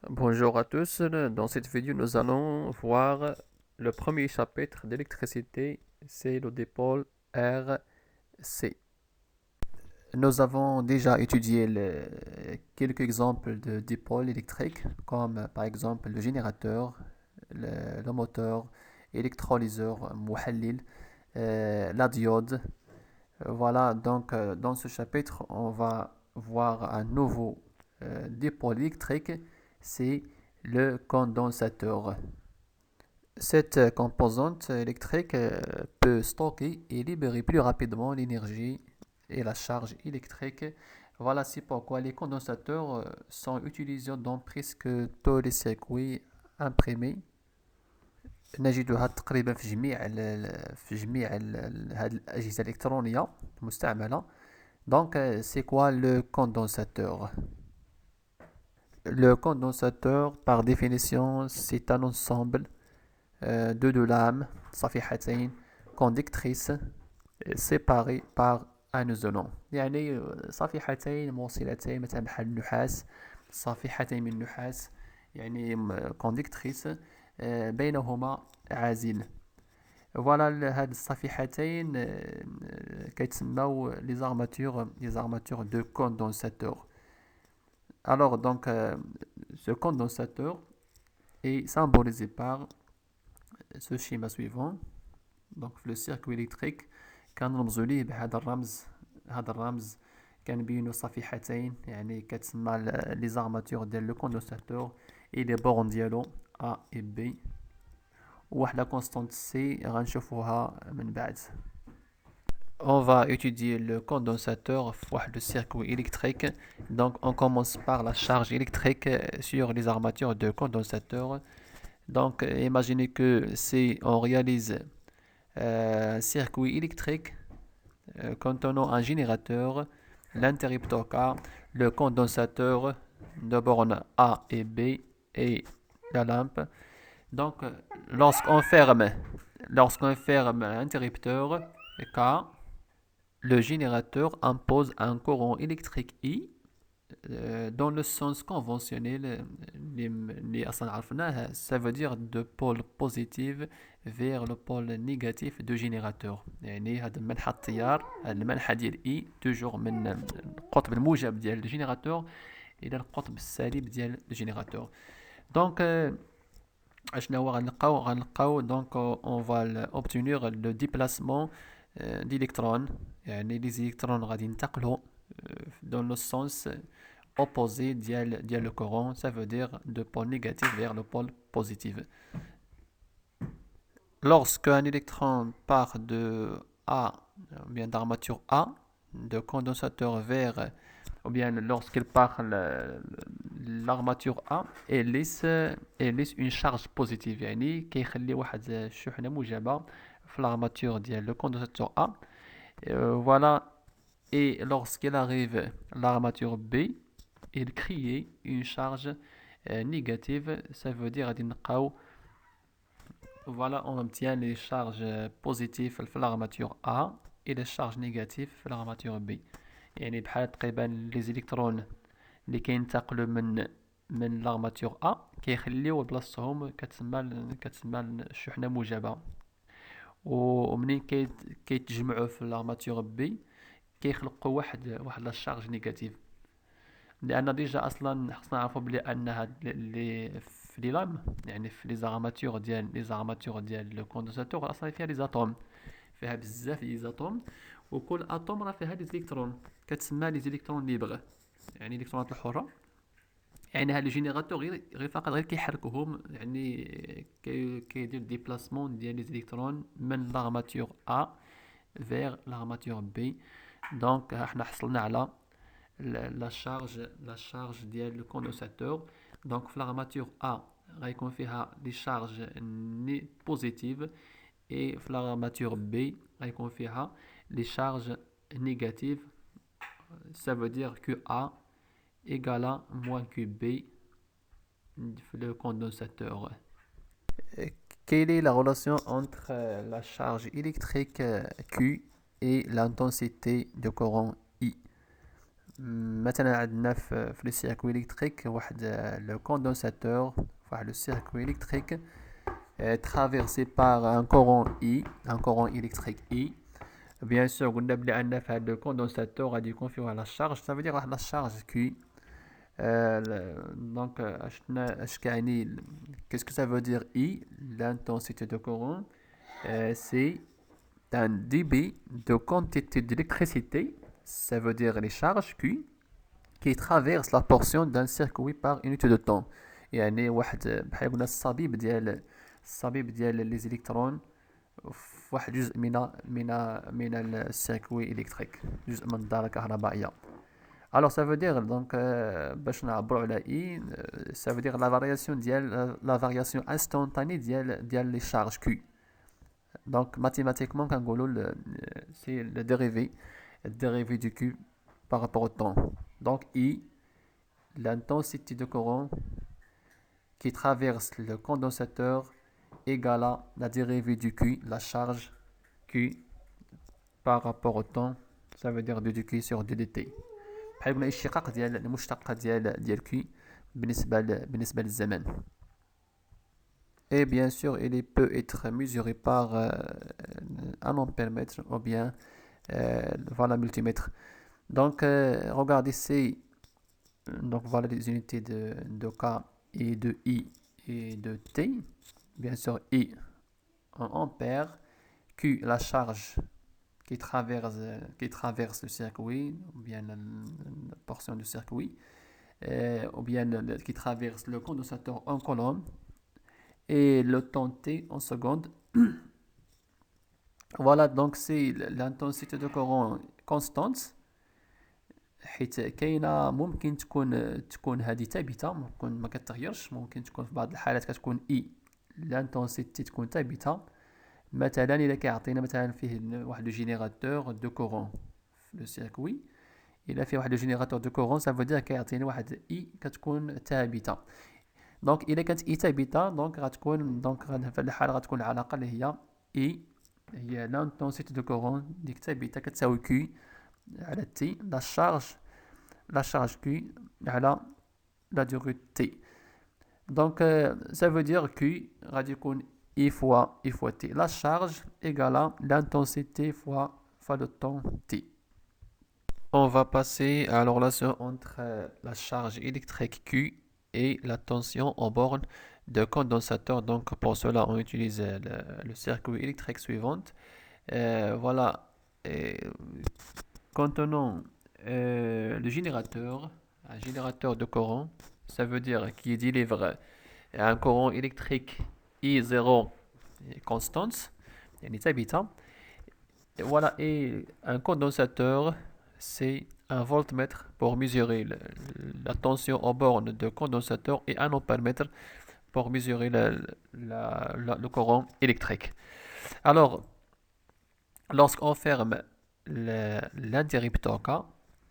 Bonjour à tous, dans cette vidéo nous allons voir le premier chapitre d'électricité, c'est le dipôle RC. Nous avons déjà étudié quelques exemples de dipôles électriques, comme par exemple le générateur, le moteur, électrolyseur, muhallil, la diode. Voilà, donc dans ce chapitre, on va voir un nouveau dipôle électrique, c'est le condensateur. Cette composante électrique peut stocker et libérer plus rapidement l'énergie et la charge électrique. Voilà, c'est pourquoi les condensateurs sont utilisés dans presque tous les circuits imprimés. نجدها تقريبا في جميع هذه الأجهزة الإلكترونية المستعملة. Donc, c'est quoi le condensateur? Le condensateur, par définition, c'est un ensemble de deux lames, صفيحتين, conductrices, séparées par un isolant. يعني صفيحتين موصلتين مثلا بحال النحاس، صفيحتين من النحاس يعني conductrices بينهما عازل. فوالا هاد الصفيحتين كيتسموا les armatures de condensateur. Alors donc ce condensateur est symbolisé par ce schéma suivant. Donc le circuit électrique كنرمزوا ليه بهذا الرمز. هذا الرمز كنبينوا صفيحتين يعني كتسمى les armatures ديال le condensateur et les bornes ديالو A et B. وواحدة constante C غنشوفوها من بعد. On va étudier le condensateur le circuit électrique. Donc on commence par la charge électrique sur les armatures de condensateur. Donc imaginez que si on réalise un circuit électrique contenant un générateur, l'interrupteur K, le condensateur de borne A et B et la lampe. Donc lorsqu'on ferme l'interrupteur K, le générateur impose un courant électrique I dans le sens conventionnel ça veut dire de pôle positif vers le pôle négatif du générateur. يعني هذا المنحى التيار المنحى ديال I toujours من القطب الموجب ديال الجينيراتور الى القطب السالب ديال الجينيراتور. دونك اشنا هو غنلقاو دونك on va obtenir le déplacement d'électrons. يعني les électrons غادي ينتقلوا dans le sens opposé ديال le courant, ça veut dire de pôle négatif vers le pôle positif. Lorsque un électron part de A, ou bien d'armature A, de condensateur vers, ou bien lorsqu'il part l'armature A, elle laisse une charge positive. يعني كيخلي واحد الشحنة موجبة في l'armature ديال le condensateur A. Voilà. Et lorsqu'il arrive l'armature B, il crée une charge négative. Ça veut dire voilà, on obtient les charges positives في l'armature A et les charges négatives في l'armature B. يعني بحال تقريبا les électrons اللي كينتقلوا من l'armature A كيخليو بلاصتهم كتسمى الشحنة موجبة. ومنين كيتجمعوا في l'armature B كيخلقوا واحد لا شارج نيجاتيف. لان ديجا اصلا خصنا نعرفوا بلي ان هاد في لي لام يعني في لي زارماتور ديال لو كوندنساتور اصلا فيها لي زاتوم، فيها بزاف ديال زاتوم، وكل اتوم راه فيها لي زيليكترون كتسمى لي زيليكترون ليبر يعني الالكترونات الحره. يعني هاد لي جينيراتور غير كيحركوهم يعني كيدير ديبلاسمون ديال لي زيليكترون من لارماتور ا فيغ لارماتور بي. دونك احنا حصلنا على la charge ديال le condensateur. Donc في l'armature A غيكون فيها les charges positives et في l'armature B غيكون فيها les charges négatives. Ça veut dire que A égale à moins que B le condensateur. Quelle est la relation entre la charge électrique Q et l'intensité de courant I? مثلا عندنا في لو سيركوي الكتريك واحد لو كوندنساتور واحد لو سيركوي الكتريك traversé par un courant électrique I. Bien sûr, قلنا بلي أن في هذا الكوندنساتور غادي يكون فيه la charge, ça veut dire la charge Q. Donc, qu'est-ce que ça veut dire I? L'intensité de courant, c'est un débit de quantité d'électricité, ça veut dire les charges Q, qui traversent la portion d'un circuit par unité de temps. يعني واحد بحال قلنا الصبيب ديال لي زيليكترون في واحد جزء من السيركوي الكتريك، جزء من الدارة الكهربائية. Alors ça veut dire donc باش نعبروا على I, ça veut dire la variation instantanée ديال les charges Q. Donc mathématiquement كنقولوا c'est le dérivé du Q par rapport au temps. Donc I, l'intensité de courant qui traverse le condensateur égale à la dérivée du Q, la charge Q par rapport au temps, ça veut dire dq sur ddt. بحال قلنا الاشتقاق ديال المشتقة ديال Q بالنسبة للزمن. Et bien sûr, il peut être mesuré par un ampèremètre ou bien voilà multimètre. Donc regardez ici, donc voilà les unités de K et de I et de T. Bien sûr, I en ampères, Q la charge qui traverse le circuit, ou bien la portion du circuit, ou bien qui traverse le condensateur en colonne, et le temps T en secondes. Voilà, donc c'est l'intensité de courant constante. حيت كاينه ممكن تكون هذه ثابته، ممكن ما كتغيرش، ممكن تكون في بعض الحالات كتكون اي لانتونسيتي تكون ثابته. مثلا الا كيعطينا مثلا فيه واحد لو جينيراتور دو كورون في لو سيركوي، الا فيه واحد لو جينيراتور دو كورون سا فودير كيعطينا واحد اي كتكون ثابته. دونك الا كانت اي ثابته دونك غتكون في هذه الحاله غتكون العلاقه اللي هي اي هي لانتونسيتي دو كورون ديك ثابته كتساوي كي على تي la charge Q على la durée T. Donc ça veut dire Q غادي يكون I fois T. La charge égale à l'intensité fois le temps T. On va passer à la relation entre la charge électrique Q et la tension aux bornes de condensateur. Donc pour cela on utilise le circuit électrique suivant. Voilà. Contenant le générateur, un générateur de courant, ça veut dire qu'il délivre un courant électrique I0 constante, voilà, et un condensateur, c'est un voltmètre pour mesurer la tension aux bornes de condensateur et un ampèremètre pour mesurer le courant électrique. Alors, lorsqu'on ferme l'interrupteur K,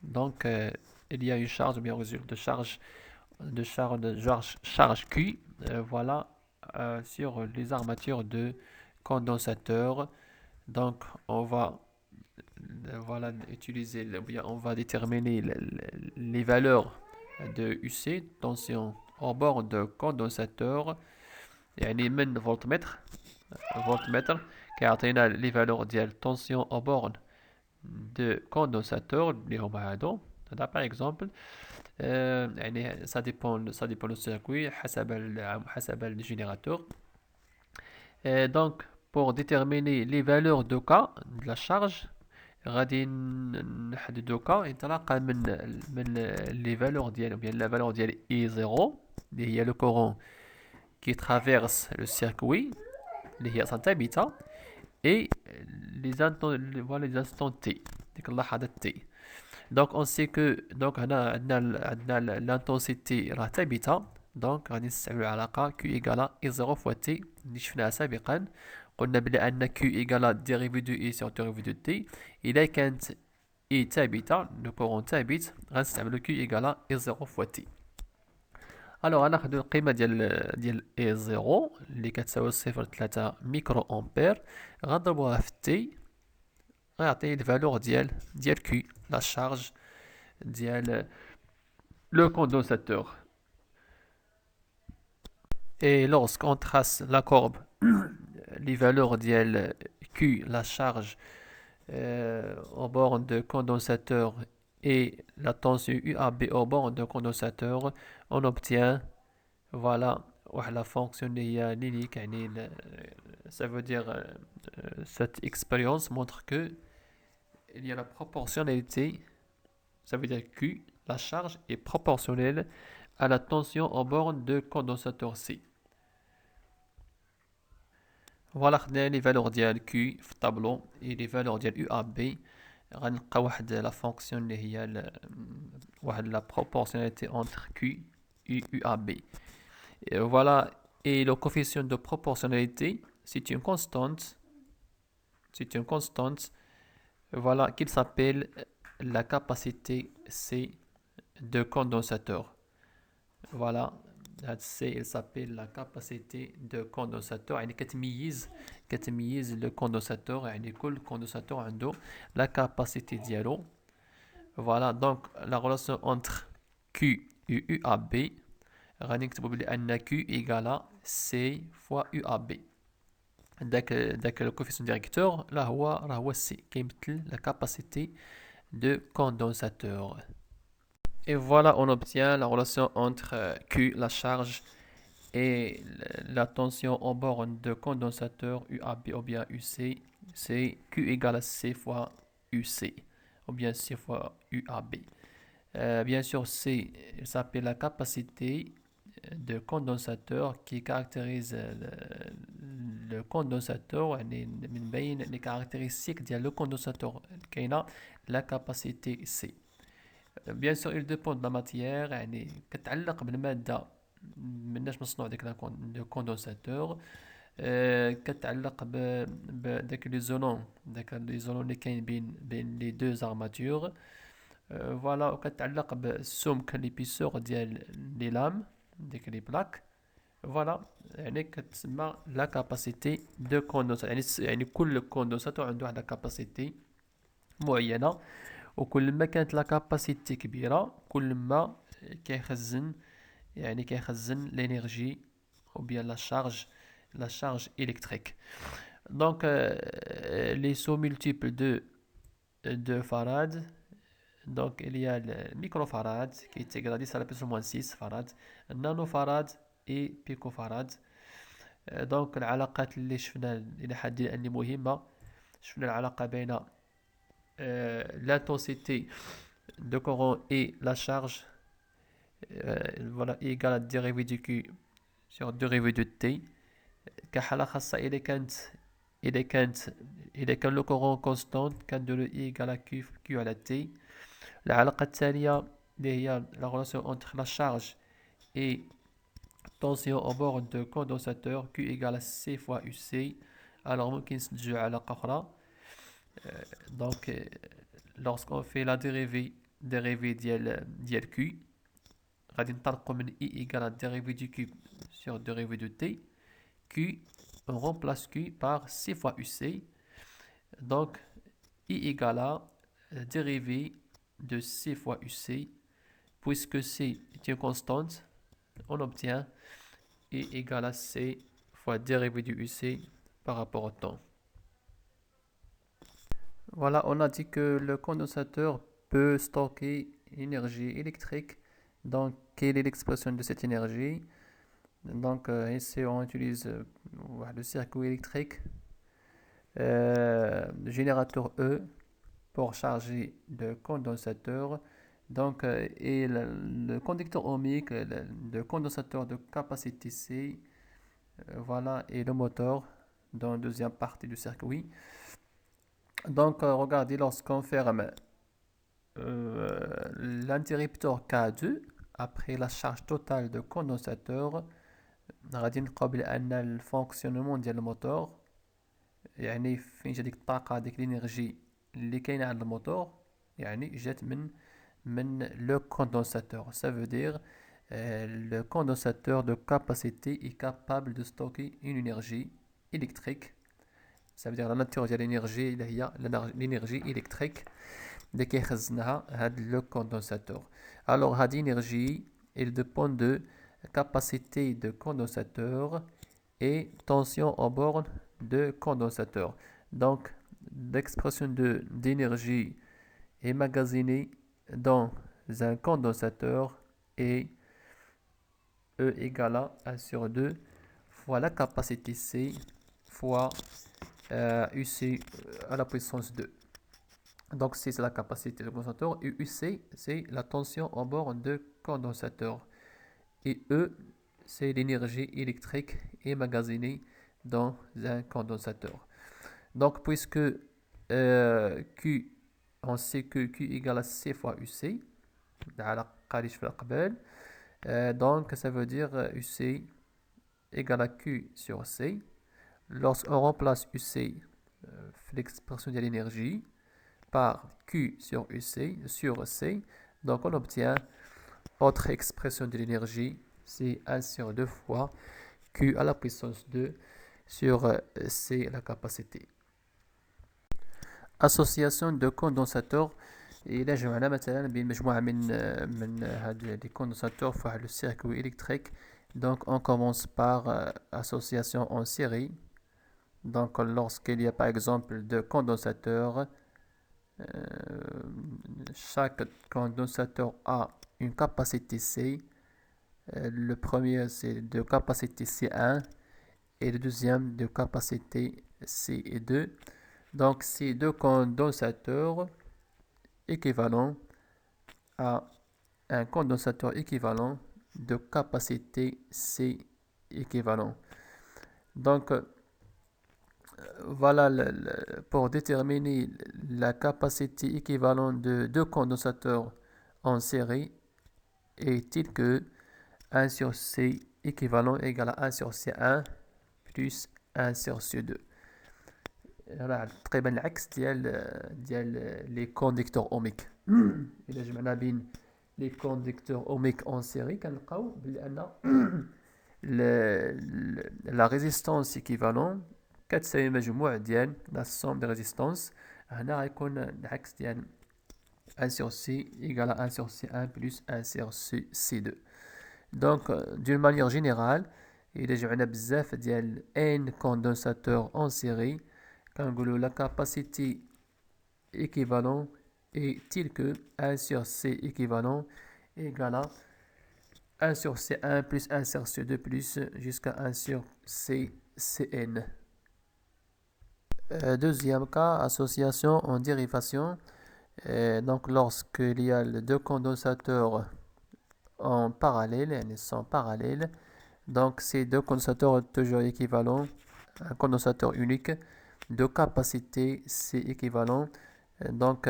donc il y a une charge, bien résultat de charge Q, voilà, sur les armatures de condensateur. Donc on va voilà utiliser, bien on va déterminer les valeurs de UC, tension au bord de condensateur, يعني من voltmètre كيعطينا les valeurs ديال tension au bord de condensateur اللي هما هادو. هذا par exemple يعني ça dépend du circuit حسب le générateur. Donc pour déterminer les valeurs de K de la charge غادي نحددو K انطلاقا من les valeurs ديال ou bien la valeur ديال I0 اللي هي le courant qui traverse le circuit اللي هي اصلا ثابته et les instants T ديك اللحظات T. Donc on sait que donc هنا عندنا l'intensité راه ثابته، دونك غادي نستعملو العلاقه Q égale I0 fois T اللي شفناها سابقا. قلنا بلي ان Q égale dérivé de I sur dérivé de T. إلا كانت I ثابته لو كورون ثابت غنستعملو Q égale I0 fois T. الوغ غناخدو القيمه ديال I0 اللي كتساوي 0.3 ميكرو امبير، غنضربوها في T غيعطيني الفالور ديال Q لا شارج ديال le condensateur. Et lorsqu'on trace la courbe, les valeurs ديال Q, la charge au bord de condensateur et la tension UAB au bord de condensateur, on obtient voilà la fonction linéique. Ça veut dire cette expérience montre que il y a la proportionnalité, ça veut dire Q, la charge est proportionnelle à la tension au bord de condensateur C. Voilà les valeurs ديال Q في الطابلو et les valeurs ديال UAB. غنلقى واحد لا فونكسيون اللي هي واحد لا proportionnalité entre Q et UAB. Et voilà, et le coefficient de proportionnalité, c'est une constante, voilà, qu'il s'appelle la capacité C de condensateur. Voilà, C, il s'appelle la capacité de condensateur. يعني كتميز le condensateur. يعني كل condensateur عنده la capacité ديالو. Voilà, donc la relation entre Q et UAB غادي نكتبوا بلي ان Q égale C fois UAB. داك le coefficient directeur là هو C كيمثل la capacité de condensateur. Et voilà, on obtient la relation entre Q, la charge, et la tension au bord de condensateur UAB ou bien UC. C'est Q égale à C fois UC ou bien C fois UAB. Bien sûr, C s'appelle la capacité de condensateur qui caractérise le condensateur. Les caractéristiques du condensateur qui a la capacité C. Bien sûr, il dépend de la matière. يعني كتعلق بالمادة مناش مصنوع داك لو كوندونساتور. كتعلق بداك لي زولون اللي كاين بين لي دو زارماتور. فوالا، وكتعلق بالسمك ليبيسور ديال لي لام ديك لي بلاك. فوالا، يعني كتسمى لا كاباسيتي دو كوندونساتور. يعني كل كوندونساتور عنده واحد لا كاباسيتي معينة، وكل ما كانت لا كاباسيتي كبيره كل ما كيخزن لينيرجي ou bien la charge électrique. Donc les sauts multiples de farad, donc il y a le microfarad qui est égal à 10 à la puissance moins 6 farad, nanofarad et picofarad. donc العلاقات اللي شفنا الى حد الان مهمه. شفنا العلاقه بين l'intensité de courant et la charge, voilà, égale à dérivée du Q sur dérivée de T. كحالة خاصة إذا كان le courant constant كان de le I égale à Q à la T. العلاقة التالية اللي هي la relation entre la charge et tension au bord de condensateur Q égale à C fois UC. alors ممكن نسجلوا علاقة أخرى. donc lorsqu'on fait la dérivée ديال Q غادي نطرقوا من I égale à dérivée du Q sur dérivée de T. Q, on remplace Q par C fois UC. donc I égale à dérivée de C fois UC. Puisque C est une constante, on obtient I égale à C fois dérivée du UC par rapport au temps. Voilà, on a dit que le condensateur peut stocker énergie électrique. donc quelle est l'expression de cette énergie? donc ici on utilise le circuit électrique, générateur E pour charger le condensateur. donc et le conducteur ohmique, le condensateur de capacité C, voilà, et le moteur dans la deuxième partie du circuit. donc regardez, lorsqu'on ferme l'interrupteur K2 après la charge totale de condensateur غادي نلقاو بان الفونكسيونمون ديال الموتور، يعني فين جا ديك الطاقه ديك الانرجي اللي كاينه عند الموتور، يعني جات من le condensateur. ça veut dire le condensateur de capacité est capable de stocker une énergie électrique. ça veut dire la nature de l'énergie اللي هي l'énergie électrique. اللي كيخزنها هاد لو كوندونساتور. الوغ هاد l'énergie il dépend de capacité de condensateur et tension aux bornes de condensateur. Donc l'expression d'énergie emmagasinée dans un condensateur est E égale à 1 sur 2 fois la capacité C fois UC à la puissance 2. Donc C c'est la capacité du condensateur et UC c'est la tension en borne de condensateur. Et E c'est l'énergie électrique emmagasinée dans un condensateur. Donc puisque Q, on sait que Q égale à C fois UC, donc ça veut dire UC égale à Q sur C. Lorsqu'on remplace UC, l'expression de l'énergie, par Q sur UC, sur C, donc on obtient autre expression de l'énergie, c'est 1 sur 2 fois Q à la puissance 2 sur C la capacité. Association de condensateurs. إلا جمعنا مثلا بين مجموعة من هاد les condensateurs في le circuit électrique. Donc on commence par association en série. Donc lorsqu'il y a par exemple deux condensateurs, chaque condensateur a une capacité C. Le premier c'est de capacité C1 et le deuxième de capacité C2. Donc ces deux condensateurs équivalents à un condensateur équivalent de capacité C équivalent. Donc voilà pour déterminer la capacité équivalente de deux condensateurs en série est-il que 1 sur C équivalent égale à 1 sur C1 plus 1 sur C2. راه تقريبا العكس ديال لي كونديكتور اوميك. الا جمعنا بين لي كونديكتور اوميك اون سيري كنلقاو بان لا ريزيستانس ايكيفالون كتساوي مجموع ديال لا سوم دي ريزيستانس. هنا غيكون العكس ديال 1 sur C égale à 1 sur C1 plus 1 sur C2. Donc d'une manière générale الا جمعنا بزاف ديال n condensateurs en série la capacité équivalente est-il que 1 sur C équivalent égale à 1 sur C1 plus 1 sur C2 plus jusqu'à 1 sur CN. Deuxième cas, association en dérivation. Donc lorsqu'il y a les deux condensateurs en parallèle, ils sont parallèles, donc ces deux condensateurs toujours équivalents, un condensateur unique de capacité C équivalent. Donc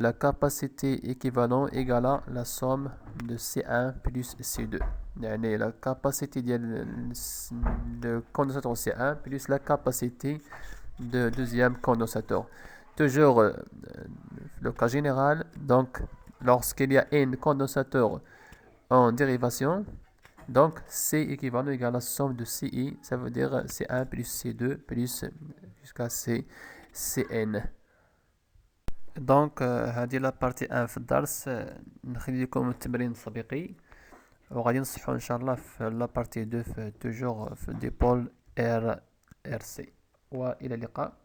la capacité équivalent égale à la somme de C1 plus C2. يعني la capacité de condensateur C1 plus la capacité de deuxième condensateur. Toujours le cas général, donc lorsqu'il y a n condensateurs en dérivation, donc C équivalent égale à la somme de CI, ça veut dire C1 plus C2 plus jusqu'à CN. دونك هذه لا بارتي 1 في الدرس. نخلي لكم التمرين التطبيقي وغادي نصحوا ان شاء الله في لا بارتي 2 في توجور في ديبول ار سي. والى اللقاء.